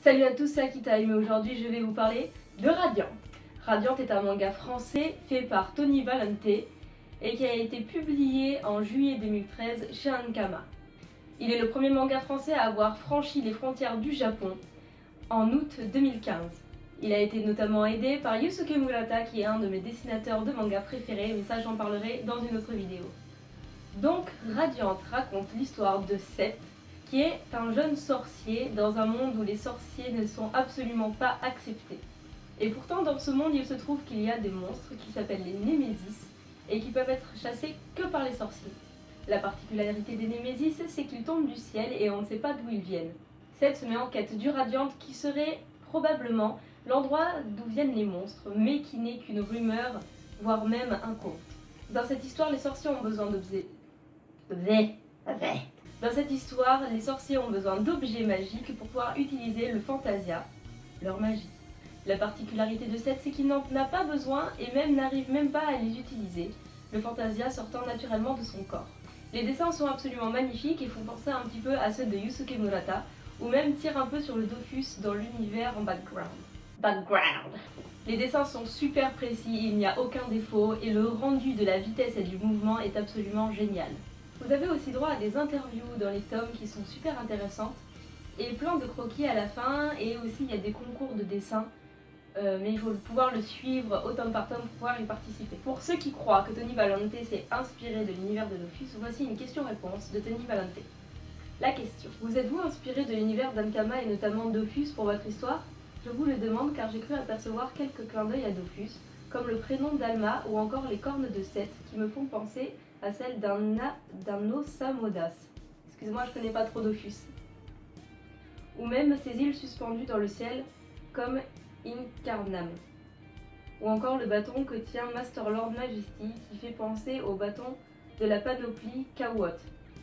Salut à tous, c'est Akitime et aujourd'hui je vais vous parler de Radiant. Radiant est un manga français fait par Tony Valente et qui a été publié en juillet 2013 chez Ankama. Il est le premier manga français à avoir franchi les frontières du Japon en août 2015. Il a été notamment aidé par Yusuke Murata qui est un de mes dessinateurs de manga préférés, mais ça j'en parlerai dans une autre vidéo. Donc Radiant raconte l'histoire de Seth, qui est un jeune sorcier dans un monde où les sorciers ne sont absolument pas acceptés. Et pourtant dans ce monde il se trouve qu'il y a des monstres qui s'appellent les Némésis et qui peuvent être chassés que par les sorciers. La particularité des Némésis, c'est qu'ils tombent du ciel et on ne sait pas d'où ils viennent. Seth se met en quête du Radiant qui serait probablement l'endroit d'où viennent les monstres, mais qui n'est qu'une rumeur, voire même un conte. Dans cette histoire, les sorciers ont besoin d'objets. Dans cette histoire, les sorciers ont besoin d'objets magiques pour pouvoir utiliser le Fantasia, leur magie. La particularité de Seth, c'est qu'il n'en a pas besoin et même n'arrive même pas à les utiliser, le Fantasia sortant naturellement de son corps. Les dessins sont absolument magnifiques et font penser un petit peu à ceux de Yusuke Murata, ou même tirent un peu sur le Dofus dans l'univers en background. Les dessins sont super précis, il n'y a aucun défaut et le rendu de la vitesse et du mouvement est absolument génial. Vous avez aussi droit à des interviews dans les tomes qui sont super intéressantes et plein de croquis à la fin, et aussi il y a des concours de dessin, mais il faut pouvoir le suivre au tome par tome pour pouvoir y participer. Pour ceux qui croient que Tony Valente s'est inspiré de l'univers de Dofus, voici une question-réponse de Tony Valente. La question: vous êtes-vous inspiré de l'univers d'Ankama et notamment Dofus pour votre histoire? Je vous le demande car j'ai cru apercevoir quelques clins d'œil à Dofus, comme le prénom d'Alma ou encore les cornes de Seth qui me font penser à celle d'un Osamodas. Excuse-moi, je connais pas trop Dofus. Ou même ces îles suspendues dans le ciel comme Incarnam. Ou encore le bâton que tient Master Lord Majesty qui fait penser au bâton de la panoplie Kawot.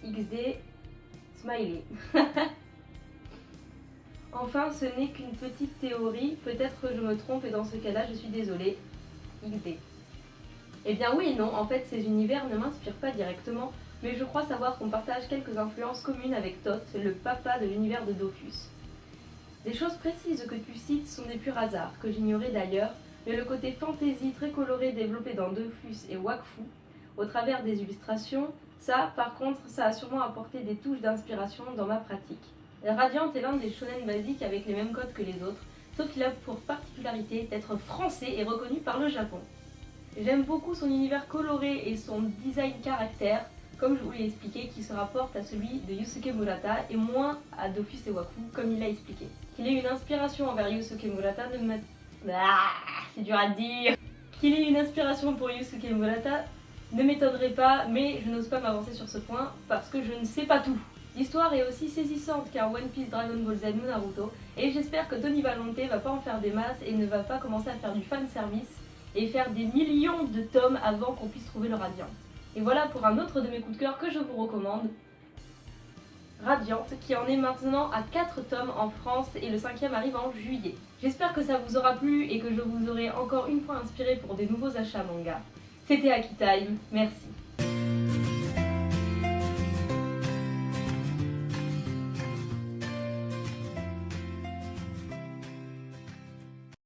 XD Smiley. Enfin, ce n'est qu'une petite théorie, peut-être que je me trompe et dans ce cas-là, je suis désolée. XD. Eh bien oui et non, en fait ces univers ne m'inspirent pas directement, mais je crois savoir qu'on partage quelques influences communes avec Thoth, le papa de l'univers de Dofus. Les choses précises que tu cites sont des purs hasards, que j'ignorais d'ailleurs, mais le côté fantasy très coloré développé dans Dofus et Wakfu, au travers des illustrations, ça par contre, ça a sûrement apporté des touches d'inspiration dans ma pratique. Radiant est l'un des shonen basiques avec les mêmes codes que les autres, sauf qu'il a pour particularité d'être français et reconnu par le Japon. J'aime beaucoup son univers coloré et son design caractère, comme je vous l'ai expliqué, qui se rapporte à celui de Yusuke Murata et moins à Dofus et Wakfu, comme il l'a expliqué. Qu'il ait une inspiration envers Yusuke Murata ne m'étonnerait c'est dur à dire. Qu'il ait une inspiration pour Yusuke Murata ne m'étonnerait pas, mais je n'ose pas m'avancer sur ce point parce que je ne sais pas tout. L'histoire est aussi saisissante car One Piece, Dragon Ball Z ou Naruto, et j'espère que Tony Valente va pas en faire des masses et ne va pas commencer à faire du fanservice et faire des millions de tomes avant qu'on puisse trouver le Radiant. Et voilà pour un autre de mes coups de cœur que je vous recommande, Radiant, qui en est maintenant à 4 tomes en France et le 5e arrive en juillet. J'espère que ça vous aura plu et que je vous aurai encore une fois inspiré pour des nouveaux achats manga. C'était Akitime, merci.